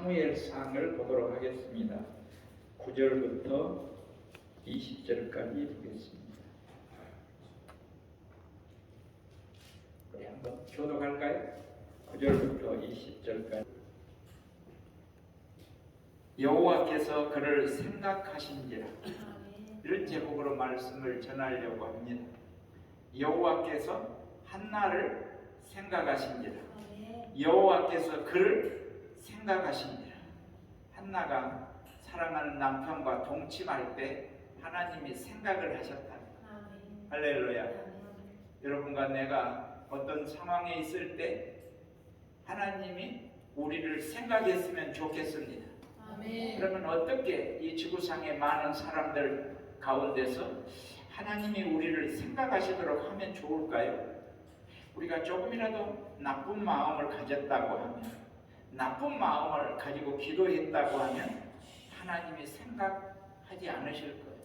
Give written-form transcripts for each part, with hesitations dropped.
사무엘상을 보도록 하겠습니다. 9절부터 20절까지 보겠습니다. 우리 한번 교독할까요? 9절부터 20절까지. 여호와께서 그를 생각하신지라, 이런 제목으로 말씀을 전하려고 합니다. 여호와께서 한나를 생각하신지라, 여호와께서 그를 생각하신지라. 한나가 사랑하는 남편과 동침할 때 하나님이 생각을 하셨다. 할렐루야. 여러분과 내가 어떤 상황에 있을 때 하나님이 우리를 생각했으면 좋겠습니다. 그러면 어떻게 이 지구상의 많은 사람들 가운데서 하나님이 우리를 생각하시도록 하면 좋을까요? 우리가 조금이라도 나쁜 마음을 가졌다고 하면, 나쁜 마음을 가지고 기도했다고 하면 하나님이 생각하지 않으실 거예요.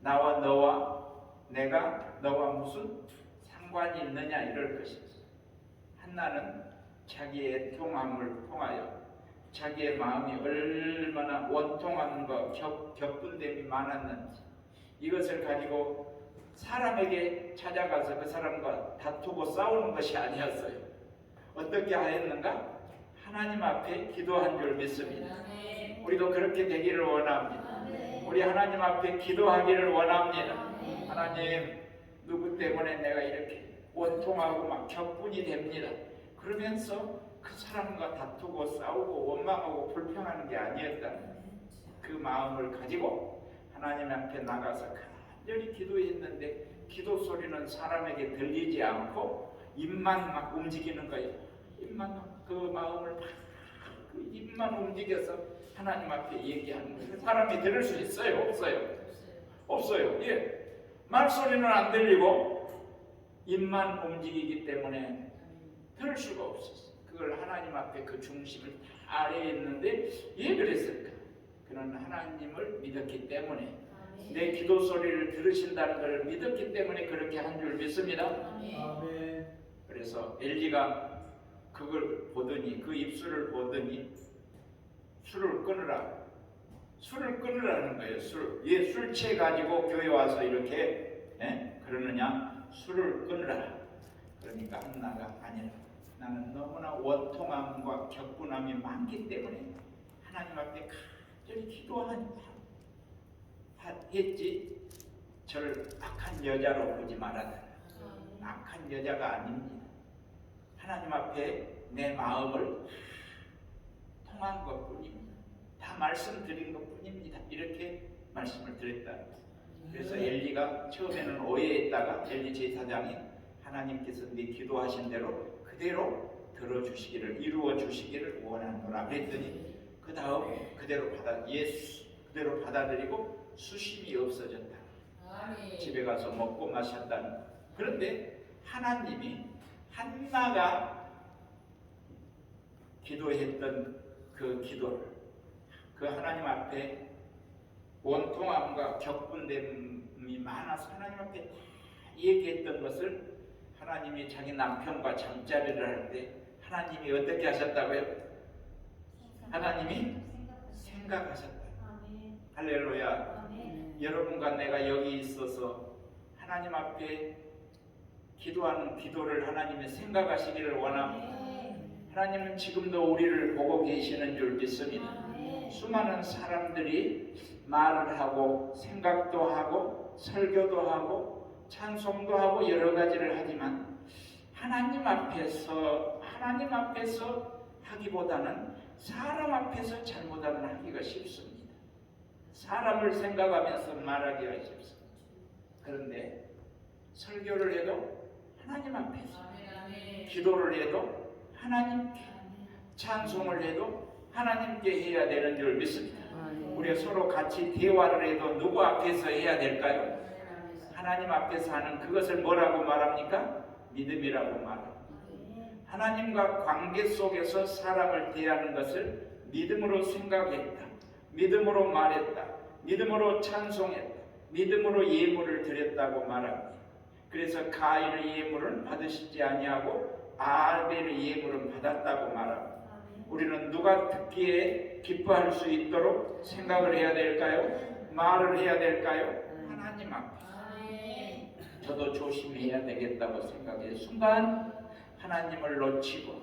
나와 너와 내가 너와 무슨 상관이 있느냐 이럴 것이죠. 한나는 자기의 애통함을 통하여 자기의 마음이 얼마나 원통함과 격분됨이 많았는지 이것을 가지고 사람에게 찾아가서 그 사람과 다투고 싸우는 것이 아니었어요. 어떻게 하였는가? 하나님 앞에 기도한 줄 믿습니다. 우리도 그렇게 되기를 원합니다. 우리 하나님 앞에 기도하기를 원합니다. 하나님, 누구 때문에 내가 이렇게 원통하고 막 격분이 됩니다. 그러면서 그 사람과 다투고 싸우고 원망하고 불평하는 게 아니었다. 그 마음을 가지고 하나님 앞에 나가서 간절히 기도했는데 기도 소리는 사람에게 들리지 않고 입만 막 움직이는 거예요. 입만 그 마음을 그 입만 움직여서 하나님 앞에 얘기하는 거예요. 사람이 들을 수 있어요? 없어요? 없어요. 예. 말소리는 안 들리고 입만 움직이기 때문에 들을 수가 없었어요. 그걸 하나님 앞에 그 중심을 다 아래에 있는데 왜 그랬을까? 그는 하나님을 믿었기 때문에, 내 기도 소리를 들으신다는 걸 믿었기 때문에 그렇게 한 줄 믿습니다. 아멘. 그래서 엘리가 그걸 보더니, 그 입술을 보더니 술을 끊으라는 거예요. 술 취해 가지고 교회 와서 이렇게 그러느냐? 술을 끊으라. 그러니까 한나가 아니라, 나는 너무나 원통함과 격분함이 많기 때문에 하나님 앞에 간절히 기도했지, 저를 악한 여자로 보지 말아달라. 악한 여자가 아닙니다. 하나님 앞에 내 마음을 통한 것뿐입니다. 다 말씀드린 것뿐입니다. 이렇게 말씀을 드렸다. 그래서 엘리가 처음에는 오해했다가 엘리 제사장이 하나님께서 네 기도하신 대로 그대로 들어주시기를, 이루어 주시기를 원하노라 그랬더니 그 다음 그대로 받아들이고 수심이 없어졌다. 집에 가서 먹고 마셨다. 그런데 하나님이 한나가 기도했던 그 기도를, 그 하나님 앞에 원통함과 격분됨이 많아서 하나님 앞에 다 얘기했던 것을 하나님이 자기 남편과 잠자리를 할 때 하나님이 어떻게 하셨다고요? 하나님이 생각하셨다. 할렐루야. 여러분과 내가 여기 있어서 하나님 앞에 기도하는 기도를 하나님이 생각하시기를 원합니다. 하나님은 지금도 우리를 보고 계시는 줄 믿습니다. 수많은 사람들이 말을 하고 생각도 하고 설교도 하고 찬송도 하고 여러 가지를 하지만 하나님 앞에서 하기보다는 사람 앞에서 잘못하면 하기가 쉽습니다. 사람을 생각하면서 말하기가 쉽습니다. 그런데 설교를 해도 하나님 앞에서, 기도를 해도 하나님께, 찬송을 해도 하나님께 해야 되는 줄 믿습니다. 우리가 서로 같이 대화를 해도 누구 앞에서 해야 될까요? 하나님 앞에서 하는 그것을 뭐라고 말합니까? 믿음이라고 말합니다. 하나님과 관계 속에서 사람을 대하는 것을 믿음으로 생각했다, 믿음으로 말했다, 믿음으로 찬송했다, 믿음으로 예물을 드렸다고 말합니다. 그래서 가인의 예물은 받으시지 아니하고 아벨의 예물은 받았다고 말합니다. 우리는 누가 듣기에 기뻐할 수 있도록 생각을 해야 될까요? 말을 해야 될까요? 하나님 앞에. 저도 조심해야 되겠다고 생각해요. 순간 하나님을 놓치고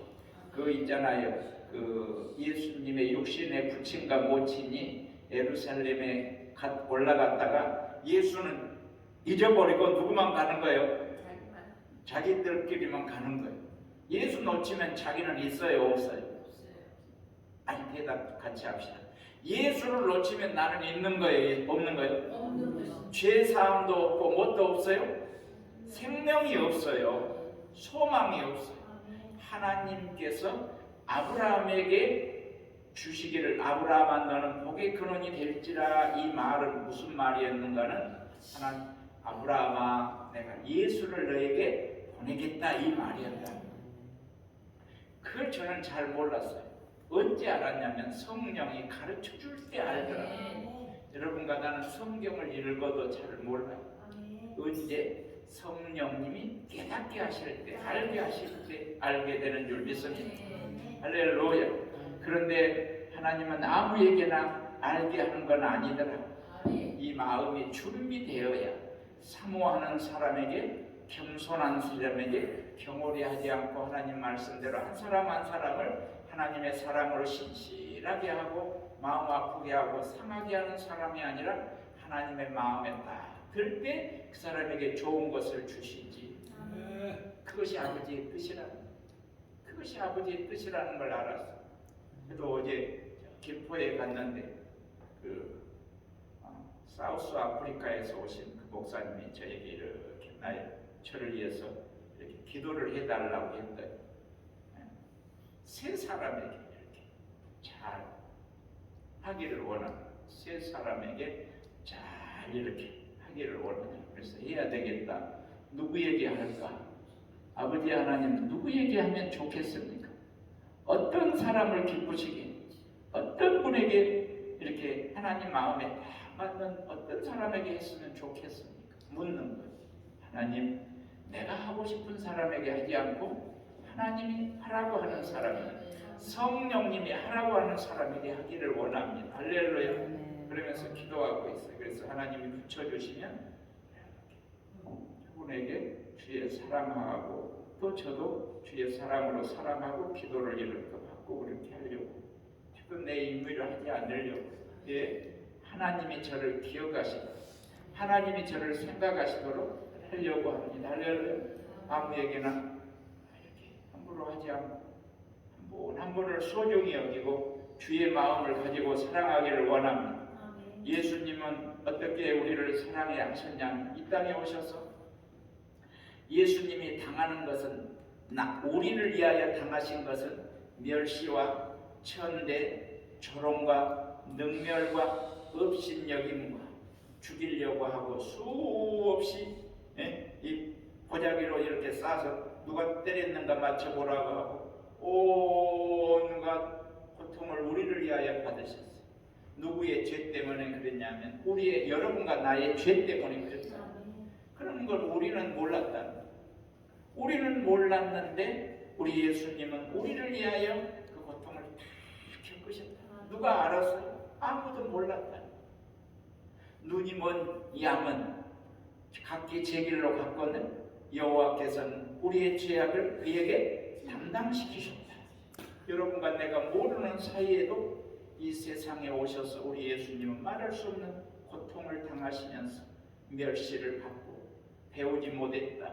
그 있잖아요. 그 예수님의 육신의 부친과 모친이 예루살렘에 올라갔다가 예수는 잊어버리고 누구만 가는 거예요? 자기들끼리만 가는 거예요. 예수 놓치면 자기는 있어요, 없어요? 아니, 대답 같이 합시다. 예수를 놓치면 나는 있는 거예요, 없는 거예요? 없는 거예요. 죄 사함도 없고 뭣도 없어요? 생명이 없어요. 소망이 없어요. 하나님께서 아브라함에게 주시기를, 아브라함아 너는 복의 근원이 될지라, 이 말은 무슨 말이었는가는 하나님, 아브라함아 내가 예수를 너에게 보내겠다, 이 말이었다. 그걸 저는 잘 몰랐어요. 언제 알았냐면 성령이 가르쳐 줄 때 알더라고요. 여러분과 나는 성경을 읽어도 잘 몰라요. 언제? 성령님이 깨닫게 하실 때, 알게 하실 때 알게 되는 줄 믿습니다. 할렐루야. 그런데 하나님은 아무에게나 알게 하는 건 아니더라. 이 마음이 준비되어야 사모하는 사람에게, 겸손한 사람에게 경홀히 하지 않고 하나님 말씀대로 한 사람 한 사람을 하나님의 사랑으로 신실하게 하고 마음 아프게 하고 상하게 하는 사람이 아니라 하나님의 마음에 딱 들 때 그 사람에게 좋은 것을 주시지. 그것이 아버지의 뜻이라는, 그것이 아버지의 뜻이라는 걸 알았어. 그래도 어제 김포에 갔는데 사우스 아프리카에서 오신 그 목사님이 저에게 이렇게 저를 위해서 이렇게 기도를 해달라고 했더니 세 사람에게 이렇게 잘 하기를 원합니다. 세 사람에게 잘 이렇게 하기를 원합니다. 그래서 해야 되겠다. 누구에게 할까? 아버지 하나님 누구에게 하면 좋겠습니까? 어떤 사람을 기쁘시게, 어떤 분에게 이렇게 하나님 마음에 딱 맞는 어떤 사람에게 했으면 좋겠습니까? 묻는 거예요. 하나님, 내가 하고 싶은 사람에게 하지 않고 하나님이 하라고 하는 사람이, 성령님이 하라고 하는 사람에게 하기를 원합니다. 할렐루야. 그러면서 기도하고 있어요. 그래서 하나님이 붙여주시면 그분에게 주의 사랑하고 또 저도 주의 사랑으로 사랑하고 기도를 이렇게 받고 그렇게 하려고, 저도 내 임무를 하지 않으려고, 하나님이 저를 기억하시고 하나님이 저를 생각하시도록 하려고 합니다. 할렐루야. 아무에게나 이렇게 함부로 하지 않고 한 분을 소중히 여기고 주의 마음을 가지고 사랑하기를 원합니다. 예수님은 어떻게 우리를 사랑해 하셨냐면 이 땅에 오셔서 예수님이 당하는 것은, 우리를 위하여 당하신 것은 멸시와 천대, 조롱과 능멸과 업신여김과 죽이려고 하고 수없이 이 보자기로 이렇게 싸서 누가 때렸는가 맞춰보라고 하고 온갖 고통을 우리를 위하여 받으셨어요. 누구의 죄 때문에 그랬냐면 우리의, 여러분과 나의 죄 때문에 그랬다. 그런 걸 우리는 몰랐다. 우리는 몰랐는데 우리 예수님은 우리를 위하여 그 고통을 다 겪으셨다. 누가 알았어요? 아무도 몰랐다. 눈이 먼 양은 각기 제 길로 갔거든 여호와께서는 우리의 죄악을 그에게 담당시키셨다. 여러분과 내가 모르는 사이에도 이 세상에 오셔서 우리 예수님은 말할 수 없는 고통을 당하시면서 멸시를 받고 배우지 못했다,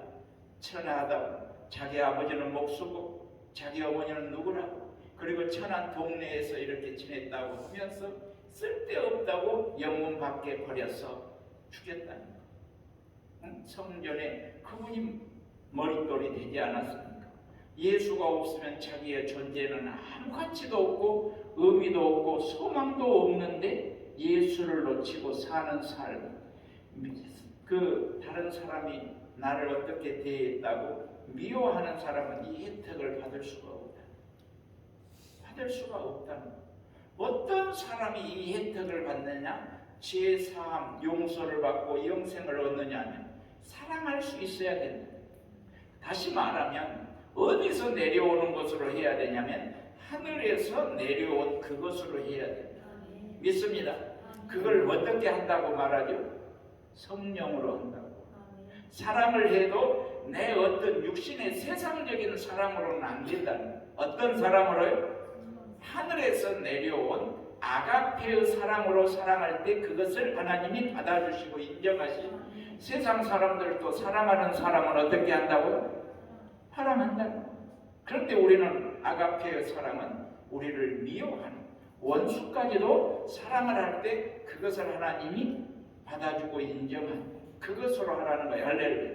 천하다, 자기 아버지는 목수고 자기 어머니는 누구라고, 그리고 천한 동네에서 이렇게 지냈다고 하면서 쓸데없다고 영문 밖에 버려서 죽였다는 거. 성전에 그분이 머릿돌이 되지 않았습니까? 예수가 없으면 자기의 존재는 아무 가치도 없고 의미도 없고 소망도 없는데 예수를 놓치고 사는 삶, 그 다른 사람이 나를 어떻게 대했다고 미워하는 사람은 이 혜택을 받을 수가 없다. 받을 수가 없다는 거. 어떤 사람이 이 혜택을 받느냐? 죄사함, 용서를 받고 영생을 얻느냐 하면 사랑할 수 있어야 된다. 다시 말하면 어디서 내려오는 것으로 해야 되냐면 하늘에서 내려온 그것으로 해야 된다. 믿습니다. 그걸 어떻게 한다고 말하죠? 성령으로 한다고. 사랑을 해도 내 어떤 육신의 세상적인 사랑으로는 안 된다는 거예요. 어떤 사랑으로요? 하늘에서 내려온 아가페의 사랑으로 사랑할 때 그것을 하나님이 받아주시고 인정하시고 세상 사람들도 사랑하는 사람은 어떻게 한다고요? 사랑한다는 거예요. 그런데 우리는 아가페의 사랑은 우리를 미워하는 원수까지도 사랑을 할 때 그것을 하나님이 받아주고 인정하는 그것으로 하라는 거예요. 할렐루야.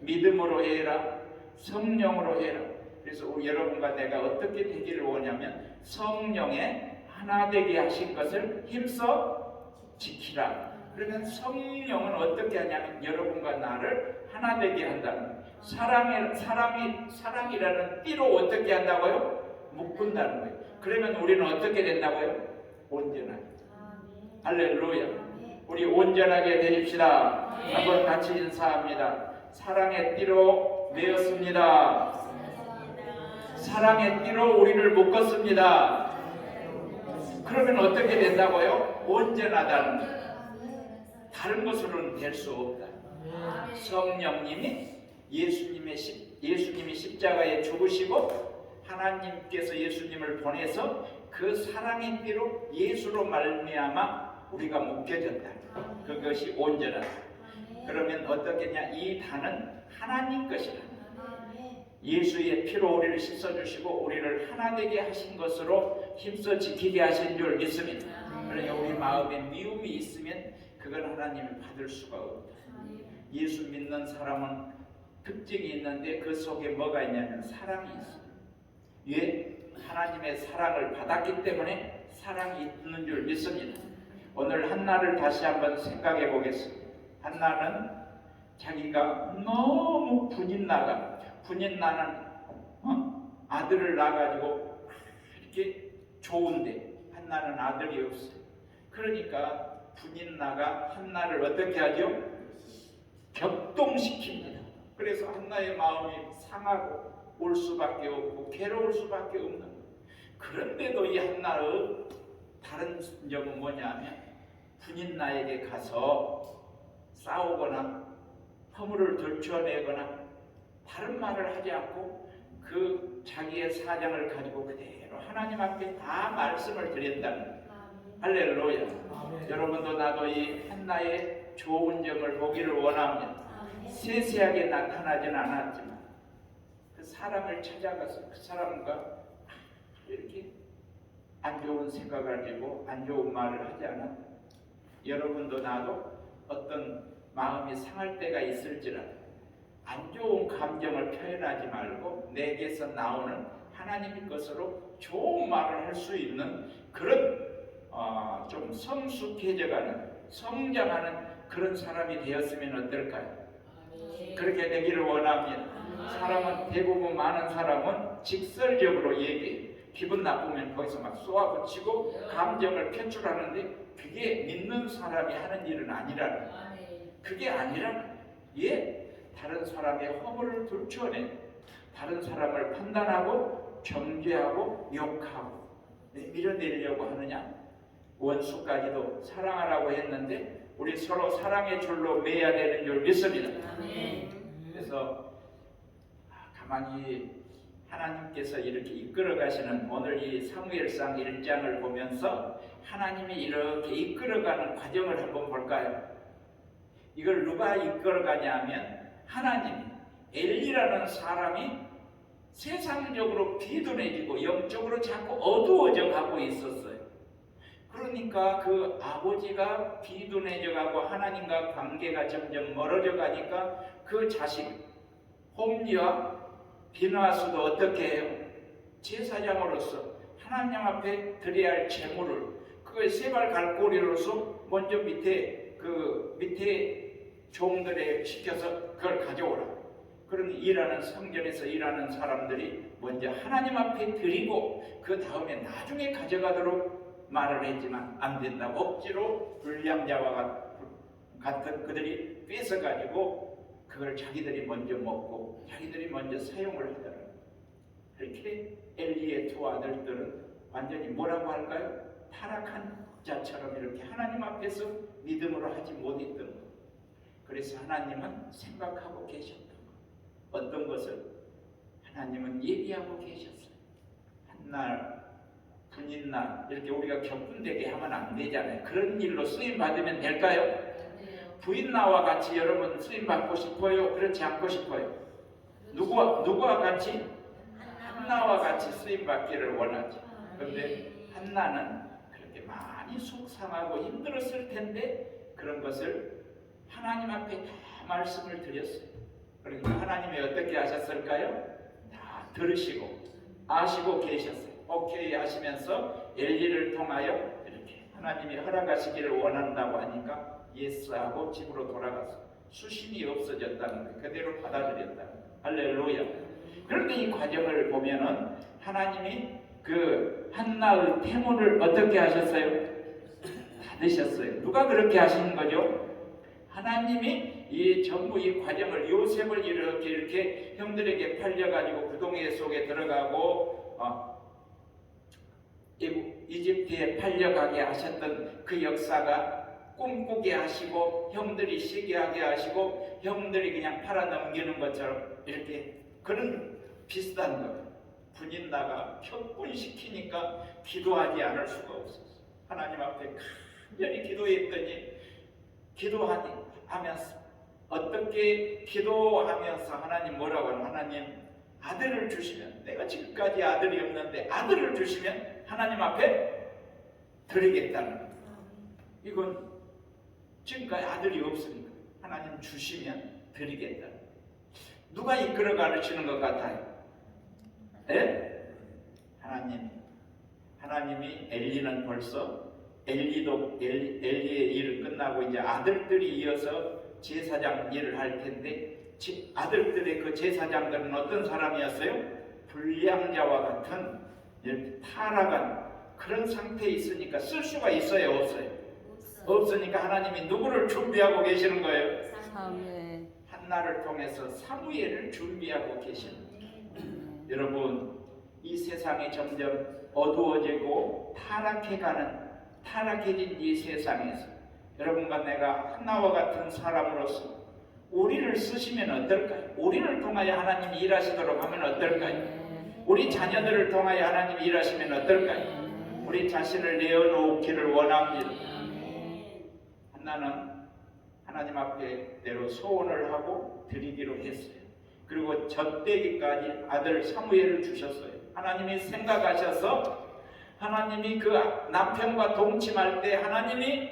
믿음으로 해라. 성령으로 해라. 그래서 여러분과 내가 어떻게 되기를 원하냐면 성령의 하나 되게 하신 것을 힘써 지키라. 그러면 성령은 어떻게 하냐면 여러분과 나를 하나 되게 한다는 거예요. 사랑이라는 띠로 어떻게 한다고요? 묶은다는 거예요. 그러면 우리는 어떻게 된다고요? 온전하게. 할렐루야. 우리 온전하게 되십시다. 한번 같이 인사합니다. 사랑의 띠로 메었습니다. 사랑의 띠로 우리를 묶었습니다. 그러면 어떻게 된다고요? 온전하다는 거예요. 다른 것으로는 될 수 없다. 성령님이 예수님이 십자가에 죽으시고 하나님께서 예수님을 보내서 그 사랑의 띠로 예수로 말미암아 우리가 묶여졌다. 그것이 온전하다. 그러면 어떻겠냐? 이 단은 하나님 것이다. 예수의 피로 우리를 씻어주시고 우리를 하나 되게 하신 것으로 힘써 지키게 하신 줄 믿습니다. 그러니까 우리 마음에 미움이 있으면 그건 하나님이 받을 수가 없다. 예수 믿는 사람은 특징이 있는데 그 속에 뭐가 있냐면 사랑이 있어요. 왜? 하나님의 사랑을 받았기 때문에 사랑이 있는 줄 믿습니다. 오늘 한나를 다시 한번 생각해 보겠습니다. 한나는 자기가 너무 분이 나는 아들을 낳아가지고 이렇게 좋은데 한나는 아들이 없어요. 그러니까 분이 나가 한나를 어떻게 하죠? 격동시킵니다. 그래서 한나의 마음이 상하고 올 수밖에 없고 괴로울 수밖에 없는 거예요. 그런데도 이 한나의 다른 점은 뭐냐면 분인나에게 가서 싸우거나 허물을 들춰내거나 다른 말을 하지 않고 그 자기의 사정을 가지고 그대로 하나님 앞에 다 말씀을 드린다는 거예요. 할렐루야. 여러분도 나도 이 한나의 좋은 점을 보기를 원합니다. 세세하게 나타나지는 않았지만 그 사람을 찾아가서 그 사람과 이렇게 안 좋은 생각을 가지고 안 좋은 말을 하지 않았다. 여러분도 나도 어떤 마음이 상할 때가 있을지라도 안 좋은 감정을 표현하지 말고 내게서 나오는 하나님의 것으로 좋은 말을 할 수 있는 그런 좀 성숙해져가는 성장하는 그런 사람이 되었으면 어떨까요? 그렇게 되기를 원합니다. 사람은 대부분 많은 사람은 직설적으로 얘기해요. 기분 나쁘면 거기서 막 쏘아붙이고 감정을 표출하는데 그게 믿는 사람이 하는 일은 아니라는 거예요. 그게 아니라 다른 사람의 허물을 들춰내 다른 사람을 판단하고 정죄하고 욕하고 밀어내려고 하느냐? 원수까지도 사랑하라고 했는데 우리 서로 사랑의 줄로 매야 되는 줄 믿습니다. 그래서 가만히 하나님께서 이렇게 이끌어 가시는 오늘 이 사무엘상 1장을 보면서 하나님이 이렇게 이끌어가는 과정을 한번 볼까요? 이걸 누가 이끌어가냐 하면 하나님, 엘리라는 사람이 세상적으로 비둔해지고 영적으로 자꾸 어두워져 가고 있었어요. 그러니까 그 아버지가 비둔해져 가고 하나님과 관계가 점점 멀어져 가니까 그 자식 홈리와 비나스도 어떻게 해요? 제사장으로서 하나님 앞에 드려야 할 제물을 그걸 세발 갈고리로서 먼저 밑에 종들에 시켜서 그걸 가져오라. 그런 성전에서 일하는 사람들이 먼저 하나님 앞에 드리고 그 다음에 나중에 가져가도록 말을 했지만 안 된다고 억지로 불량자와 같은 그들이 뺏어가지고 그걸 자기들이 먼저 먹고 자기들이 먼저 사용을 하더라고요. 이렇게 엘리의 두 아들들은 완전히 뭐라고 할까요? 타락한 자처럼 이렇게 하나님 앞에서 믿음으로 하지 못했던 것. 그래서 하나님은 생각하고 계셨던 것. 어떤 것을 하나님은 얘기하고 계셨어요. 한날 군인날 이렇게 우리가 격분되게 하면 안 되잖아요. 그런 일로 쓰임 받으면 될까요? 부인나와 같이 여러분 쓰임 받고 싶어요? 그렇지 않고 싶어요? 누구와 같이? 한나와 같이 쓰임 받기를 원하죠. 그런데 한나는 그렇게 많이 속상하고 힘들었을 텐데 그런 것을 하나님 앞에 다 말씀을 드렸어요. 그러니까 하나님이 어떻게 하셨을까요? 다 들으시고 아시고 계셨어요. 오케이 하시면서 엘리를 통하여 이렇게 하나님이 허락하시기를 원한다고 하니까 예스하고 집으로 돌아가서 수신이 없어졌다는 거예요. 그대로 받아들였다. 할렐루야. 그런데 이 과정을 보면은 하나님이 그 한나의 태문을 어떻게 하셨어요? 닫으셨어요. 누가 그렇게 하시는 거죠? 하나님이 이 전부 이 과정을 요셉을 이렇게 형들에게 팔려가지고 구덩이 속에 들어가고 이집트에 팔려가게 하셨던 그 역사가 꿈꾸게 하시고 형들이 시기하게 하시고 형들이 그냥 팔아넘기는 것처럼 이렇게 그런 비슷한 거. 군인나가 격분시키니까 기도하지 않을 수가 없었어. 하나님 앞에 간절히 기도했더니 기도하면서 어떻게 기도하면서 하나님 뭐라고 하는 하나님 아들을 주시면 내가 지금까지 아들이 없는데 아들을 주시면 하나님 앞에 드리겠다는 거예요. 이건 지금까지 아들이 없으니까 하나님 주시면 드리겠다. 누가 이끌어 가르치는 것 같아요? 예? 하나님이 엘리는 벌써 엘리의 일을 끝나고 이제 아들들이 이어서 제사장 일을 할 텐데 아들들의 그 제사장들은 어떤 사람이었어요? 불량자와 같은 이렇게 타락한 그런 상태에 있으니까 쓸 수가 있어요? 없어요? 없으니까 하나님이 누구를 준비하고 계시는 거예요? 사무엘. 한나를 통해서 사무엘을 준비하고 계시는 거예요. 여러분 이 세상이 점점 어두워지고 타락해진 이 세상에서 여러분과 내가 한나와 같은 사람으로서 우리를 쓰시면 어떨까요? 우리를 통하여 하나님이 일하시도록 하면 어떨까요? 우리 자녀들을 통하여 하나님이 일하시면 어떨까요? 우리 자신을 내어놓기를 원합니다. 한나는 하나님 앞에 대로 소원을 하고 드리기로 했어요. 그리고 젖되기까지 아들 사무엘을 주셨어요. 하나님이 생각하셔서 하나님이 그 남편과 동침할 때 하나님이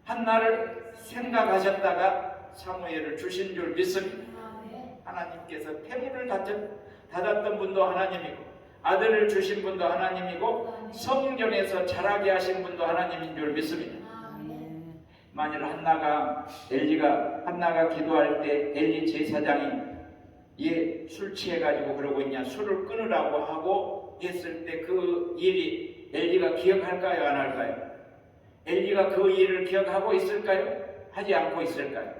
한나를 생각하셨다가 사무엘을 주신 줄 믿습니다. 하나님께서 태문을 닫았던 분도 하나님이고 아들을 주신 분도 하나님이고 성전에서 자라게 하신 분도 하나님인 줄 믿습니다. 만일 한나가 기도할 때 엘리 제사장이 얘 술 취해가지고 그러고 있냐 술을 끊으라고 하고 했을 때 그 일이 엘리가 기억할까요? 안 할까요? 엘리가 그 일을 기억하고 있을까요? 하지 않고 있을까요?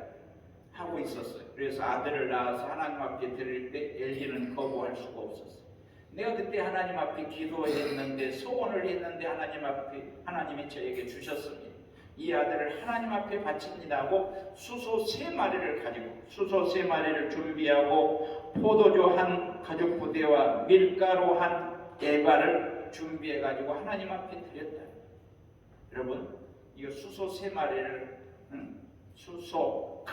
하고 있었어요. 그래서 아들을 낳아서 하나님 앞에 드릴 때 엘리는 거부할 수가 없었어요. 내가 그때 하나님 앞에 기도했는데 소원을 했는데 하나님이 저에게 주셨습니다. 이 아들을 하나님 앞에 바칩니다 하고 수소 3마리를 가지고 수소 3마리를 준비하고 포도주 한 가죽 부대와 밀가루 한 에바를 준비해 가지고 하나님 앞에 드렸다. 여러분 이거 수소 3마리를 큰 수소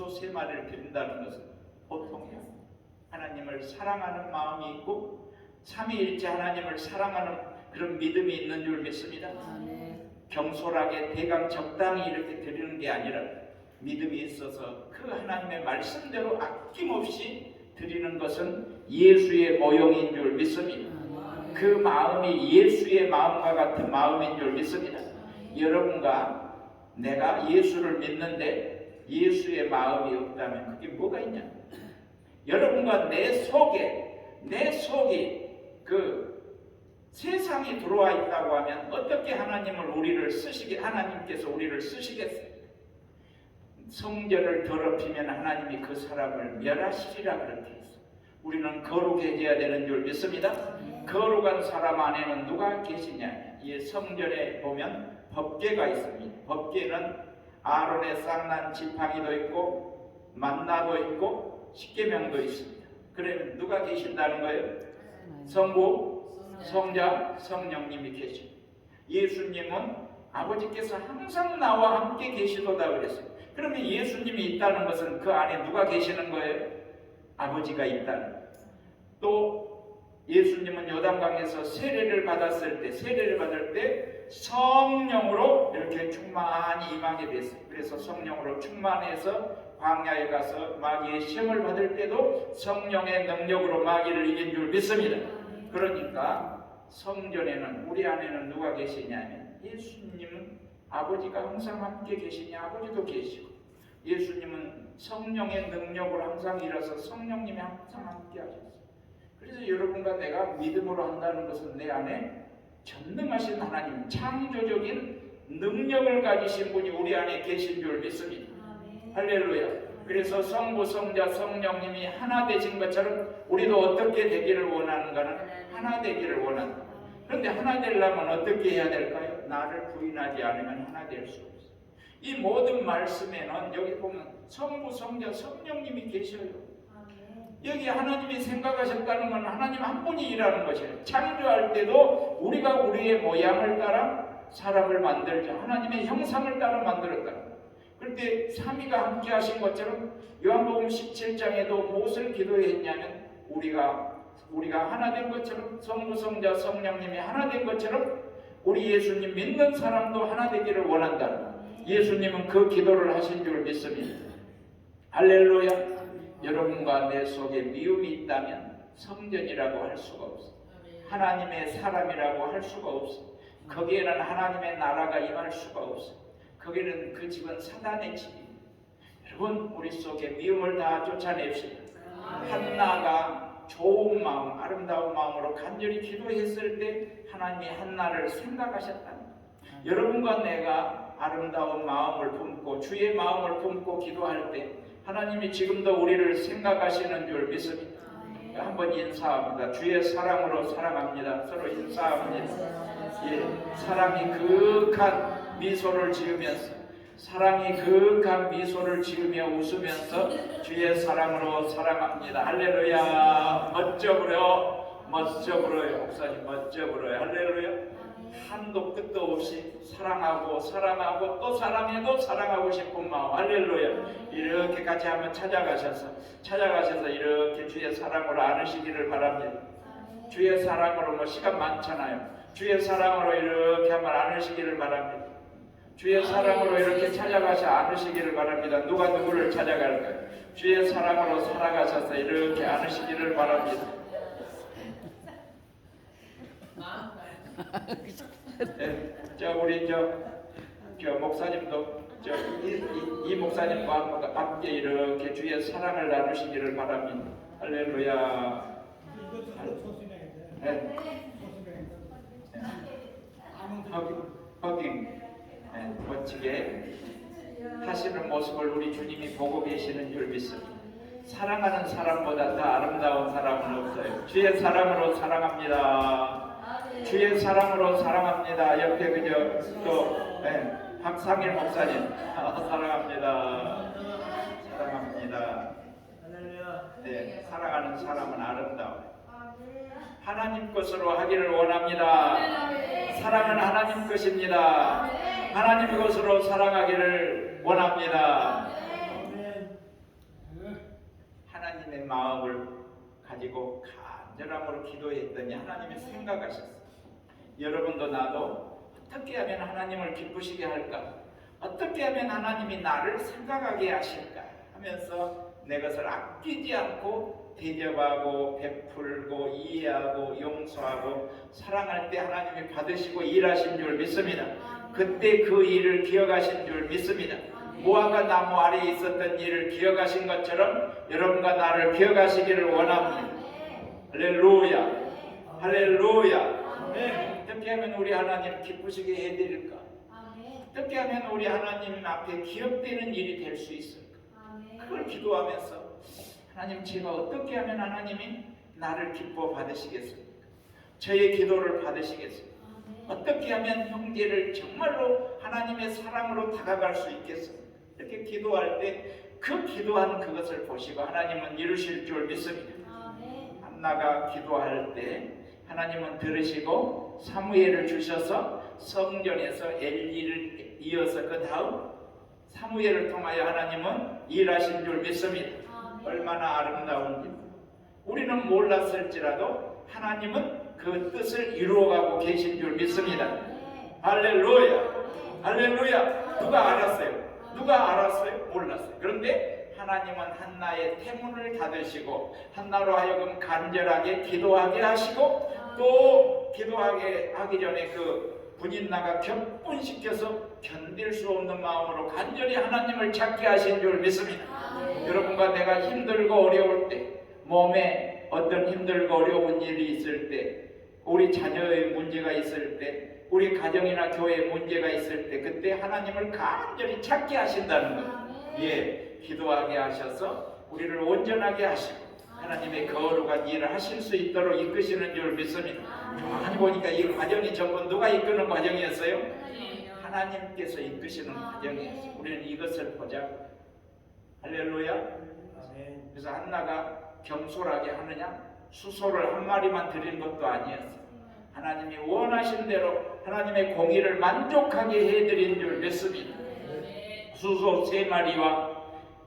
3마리를 드린다는 것은 보통이야. 하나님을 사랑하는 마음이 있고 삼위일체 하나님을 사랑하는 그런 믿음이 있는 줄 믿습니다. 경솔하게 대강 적당히 이렇게 드리는 게 아니라 믿음이 있어서 그 하나님의 말씀대로 아낌없이 드리는 것은 예수의 모형인 줄 믿습니다. 그 마음이 예수의 마음과 같은 마음인 줄 믿습니다. 여러분과 내가 예수를 믿는데 예수의 마음이 없다면 그게 뭐가 있냐? 여러분과 내 속이 그 세상이 들어와 있다고 하면 어떻게 하나님께서 우리를 쓰시겠어요? 성전을 더럽히면 하나님이 그 사람을 멸하시리라 그렇게 했어요. 우리는 거룩해져야 되는 줄 믿습니다. 거룩한 사람 안에는 누가 계시냐? 이 성전에 보면 법궤가 있습니다. 법궤는 아론의 쌍난 지팡이도 있고 만나도 있고 십계명도 있습니다. 그러면 누가 계신다는 거예요? 성부, 성자, 성령님이 계십니다. 예수님은 아버지께서 항상 나와 함께 계시도다 그랬어요. 그러면 예수님이 있다는 것은 그 안에 누가 계시는 거예요? 아버지가 있다는 거예요. 또 예수님은 요단강에서 세례를 받을 때 성령으로 이렇게 충만히 임하게 됐어요. 그래서 성령으로 충만해서 광야에 가서 마귀의 시험을 받을 때도 성령의 능력으로 마귀를 이긴 줄 믿습니다. 그러니까 성전에는 우리 안에는 누가 계시냐면 예수님은 아버지가 항상 함께 계시냐? 아버지도 계시고 예수님은 성령의 능력으로 항상 일어서 성령님이 항상 함께 하셨어요. 그래서 여러분과 내가 믿음으로 한다는 것은 내 안에 전능하신 하나님, 창조적인 능력을 가지신 분이 우리 안에 계신 줄 믿습니다. 할렐루야. 그래서 성부, 성자, 성령님이 하나 되신 것처럼 우리도 어떻게 되기를 원하는가는 하나 되기를 원한다. 그런데 하나 되려면 어떻게 해야 될까요? 나를 부인하지 않으면 하나 될 수 없어요. 이 모든 말씀에는 여기 보면 성부, 성자, 성령님이 계셔요. 여기 하나님이 생각하셨다는 건 하나님 한 분이 일하는 것이에요. 창조할 때도 우리가 우리의 모양을 따라 사람을 만들자. 하나님의 형상을 따라 만들었다. 그런데 삼위가 함께 하신 것처럼 요한복음 17장에도 무엇을 기도했냐면 우리가 하나 된 것처럼 성부, 성자, 성령님이 하나 된 것처럼 우리 예수님 믿는 사람도 하나 되기를 원한다. 예수님은 그 기도를 하신 줄 믿습니다. 할렐루야. 여러분과 내 속에 미움이 있다면 성전이라고 할 수가 없어. 하나님의 사람이라고 할 수가 없어. 거기에는 하나님의 나라가 임할 수가 없어. 거기는 그 집은 사단의 집입니다. 여러분 우리 속에 미움을 다 쫓아냅시다. 한나가 좋은 마음, 아름다운 마음으로 간절히 기도했을 때 하나님이 한나를 생각하셨다. 여러분과 내가 아름다운 마음을 품고 주의 마음을 품고 기도할 때 하나님이 지금도 우리를 생각하시는 줄 믿습니다. 한번 인사합니다. 주의 사랑으로 사랑합니다. 서로 인사합니다. 예, 사랑이 그윽한 미소를 지으면서 지으며 웃으면서 주의 사랑으로 사랑합니다. 할렐루야. 멋져 불어요. 목사님 멋져 불어요. 할렐루야. 한도 끝도 없이 사랑하고 또 사랑해도 사랑하고 싶은 마음. 할렐루야. 이렇게 같이 한번 찾아가셔서 이렇게 주의 사랑으로 안으시기를 바랍니다. 주의 사랑으로 시간 많잖아요. 주의 사랑으로 이렇게 한번 안으시기를 바랍니다. 주의 사랑으로 이렇게 찾아가서 안으시기를 바랍니다. 누가 누구를 찾아갈까요? 주의 사랑으로 살아가셔서 이렇게 안으시기를 바랍니다. 네, 우리 목사님도 이 목사님과 함께 이렇게 주의 사랑을 나누시기를 바랍니다. 할렐루야. 네. 허깅 멋지게 하시는 모습을 우리 주님이 보고 계시는 줄 믿습니다. 사랑하는 사람보다 더 아름다운 사람은 없어요. 주의 사랑으로 사랑합니다. 주의 사랑으로 사랑합니다. 옆에 박상일 목사님 사랑합니다. 네, 사랑하는 사람은 아름다워요. 하나님 것으로 하기를 원합니다. 사랑은 하나님 것입니다. 하나님 것으로 사랑하기를 원합니다. 하나님의 마음을 가지고 간절함으로 기도했더니 하나님이 생각하셨어요. 여러분도 나도 어떻게 하면 하나님을 기쁘시게 할까? 어떻게 하면 하나님이 나를 생각하게 하실까? 하면서 내 것을 아끼지 않고 대접하고 베풀고 이해하고 용서하고 사랑할 때 하나님이 받으시고 일하신 줄 믿습니다. 그때 그 일을 기억하신 줄 믿습니다. 무화과 나무 아래에 있었던 일을 기억하신 것처럼 여러분과 나를 기억하시기를 원합니다. 할렐루야. 어떻게 하면 우리 하나님 기쁘시게 해드릴까? 어떻게 하면 우리 하나님 앞에 기억되는 일이 될 수 있을까? 그걸 기도하면서 하나님, 제가 어떻게 하면 하나님이 나를 기뻐 받으시겠습니까? 저의 기도를 받으시겠습니까? 어떻게 하면 형제를 정말로 하나님의 사랑으로 다가갈 수 있겠습니까? 이렇게 기도할 때 그 기도한 그것을 보시고 하나님은 이루실 줄 믿습니다. 한나가 기도할 때 하나님은 들으시고 사무엘을 주셔서 성전에서 엘리를 이어서 그 다음 사무엘을 통하여 하나님은 일하신 줄 믿습니다. 얼마나 아름다운지. 우리는 몰랐을지라도 하나님은 그 뜻을 이루어가고 계신 줄 믿습니다. 할렐루야, 할렐루야. 누가 알았어요? 누가 알았어요? 몰랐어요. 그런데 하나님은 한나의 태문을 닫으시고 한나로 하여금 간절하게 기도하게 하시고 또 기도하게 하기 전에 그 분인나가 격분시켜서 견딜 수 없는 마음으로 간절히 하나님을 찾게 하신 줄 믿습니다. 여러분과 내가 힘들고 어려울 때, 몸에 어떤 힘들고 어려운 일이 있을 때, 우리 자녀의 문제가 있을 때, 우리 가정이나 교회에 문제가 있을 때, 그때 하나님을 간절히 찾게 하신다는 거예요. 예, 기도하게 하셔서 우리를 온전하게 하시고 하나님의 거룩한 일을 하실 수 있도록 이끄시는 줄 믿습니다. 가만히 보니까 이 과정이 전부 누가 이끄는 과정이었어요? 하나님께서 이끄시는 과정이었어요. 우리는 이것을 보자. 할렐루야. 그래서 한나가 겸손하게 하느냐? 수소를 한 마리만 드린 것도 아니었어요. 하나님이 원하신 대로 하나님의 공의를 만족하게 해드린 줄 믿습니다. 수소 3마리와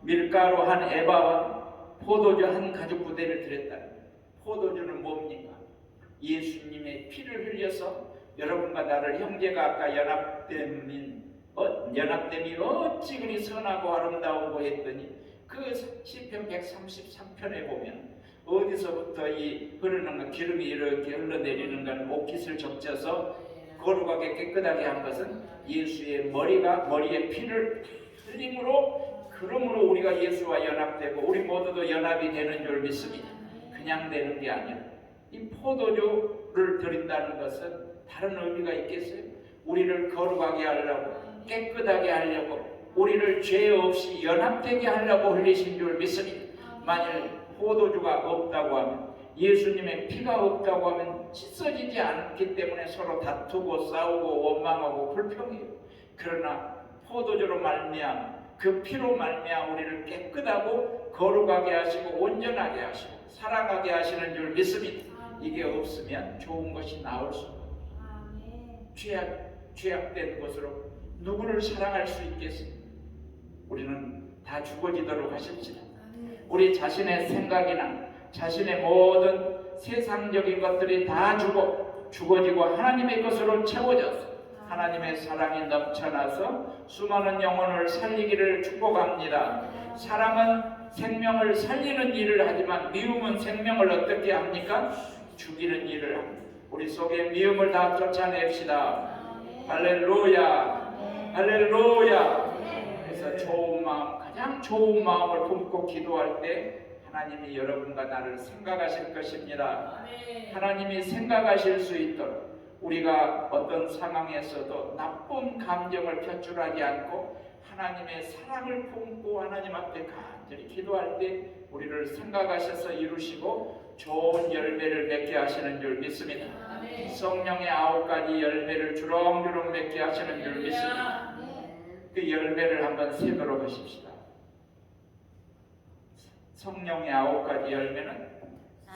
밀가루 한 에바와 포도주 한 가죽 부대를 드렸다. 포도주는 뭡니까? 예수님의 피를 흘려서 여러분과 나를 형제가 아까 연합됨이 어찌 그리 선하고 아름다우고 했더니 그 시편 133편에 보면 어디서부터 이 흐르는 기름이 이렇게 흘러내리는 건 옷깃을 적셔서 거룩하게 깨끗하게 한 것은 예수의 머리에 피를 흘림으로, 그러므로 우리가 예수와 연합되고 우리 모두도 연합이 되는 줄 믿습니다. 그냥 되는 게 아니라 이 포도주를 드린다는 것은 다른 의미가 있겠어요? 우리를 거룩하게 하려고, 깨끗하게 하려고, 우리를 죄 없이 연합되게 하려고 흘리신 줄 믿습니다. 만일 포도주가 없다고 하면, 예수님의 피가 없다고 하면 씻어지지 않기 때문에 서로 다투고 싸우고 원망하고 불평해요. 그러나 포도주로 말미암아, 그 피로 말미암아 우리를 깨끗하고 거룩하게 하시고 온전하게 하시고 사랑하게 하시는 줄 믿습니다. 이게 없으면 좋은 것이 나올 수 없어요. 죄악된 것으로 누구를 사랑할 수 있겠습니까? 우리는 다 죽어지도록 하십시다. 우리 자신의 생각이나 자신의 모든 세상적인 것들이 다 죽어지고 하나님의 것으로 채워져서 하나님의 사랑이 넘쳐나서 수많은 영혼을 살리기를 축복합니다. 사랑은 생명을 살리는 일을 하지만 미움은 생명을 어떻게 합니까? 죽이는 일을 합니다. 우리 속에 미움을 다 쫓아냅시다. 할렐루야, 할렐루야. 그래서 좋은 마음, 가장 좋은 마음을 품고 기도할 때 하나님이 여러분과 나를 생각하실 것입니다. 하나님이 생각하실 수 있도록 우리가 어떤 상황에서도 나쁜 감정을 표출하지 않고 하나님의 사랑을 품고 하나님 앞에 간절히 기도할 때 우리를 생각하셔서 이루시고 좋은 열매를 맺게 하시는 줄 믿습니다. 성령의 9가지 열매를 주렁주렁 맺게 하시는 줄 믿습니다. 그 열매를 한번 세도록 하십시다. 성령의 9가지 열매는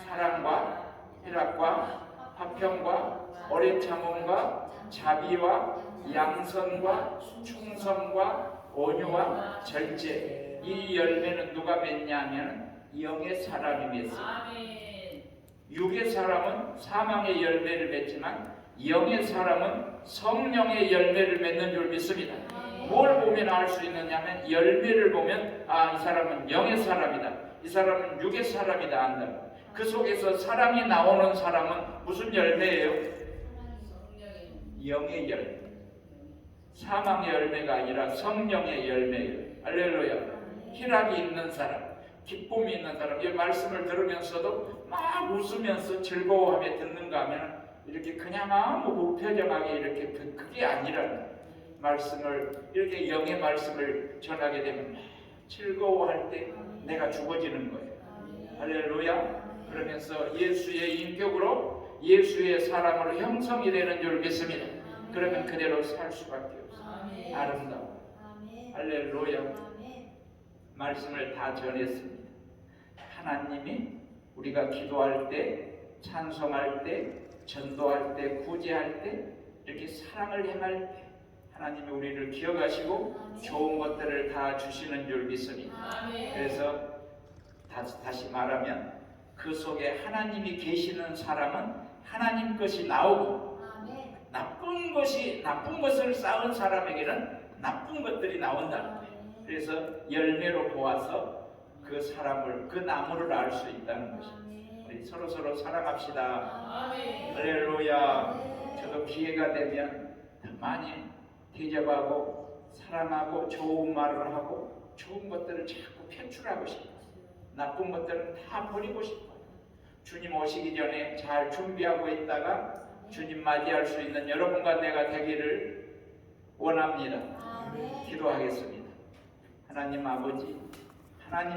사랑과 희락과 화평과 오래 참음과 자비와 양선과 충성과 온유와 절제. 이 열매는 누가 맺냐면 영의 사람이 맺습니다. 육의 사람은 사망의 열매를 맺지만 영의 사람은 성령의 열매를 맺는 줄 믿습니다. 뭘 보면 알 수 있느냐면 열매를 보면 이 사람은 영의 사람이다, 이 사람은 육의 사람이다 한다. 그 속에서 사랑이 나오는 사람은 무슨 열매예요? 영의 열매. 사망의 열매가 아니라 성령의 열매예요. 할렐루야. 희락이 있는 사람, 기쁨이 있는 사람, 이 말씀을 들으면서도 막 웃으면서 즐거워하며 듣는가 하면 이렇게 그냥 아무 무표정하게 이렇게 그게 아니라 말씀을 이렇게 영의 말씀을 전하게 되면 즐거워할 때 내가 죽어지는 거예요. 할렐루야. 그러면서 예수의 인격으로 예수의 사람으로 형성이 되는 줄 믿습니다. 그러면 그대로 살 수밖에 없어요. 아름다워. 할렐루야. 말씀을 다 전했습니다. 하나님이 우리가 기도할 때, 찬송할 때, 전도할 때, 구제할 때, 이렇게 사랑을 행할 때 하나님이 우리를 기억하시고 좋은 것들을 다 주시는 줄 믿습니다. 그래서 다시 말하면 그 속에 하나님이 계시는 사람은 하나님 것이 나오고, 나쁜 것을 쌓은 사람에게는 나쁜 것들이 나온다. 그래서 열매로 보아서 그 사람을, 그 나무를 알 수 있다는 것입니다. 우리 서로 사랑합시다. 할렐루야. 저도 기회가 되면 많이 대접하고 사랑하고 좋은 말을 하고 좋은 것들을 자꾸 표출하고 싶어요. 나쁜 것들은 다 버리고 싶어요. 주님 오시기 전에 잘 준비하고 있다가 주님 맞이할 수 있는 여러분과 내가 되기를 원합니다. 기도하겠습니다. 하나님 아버지,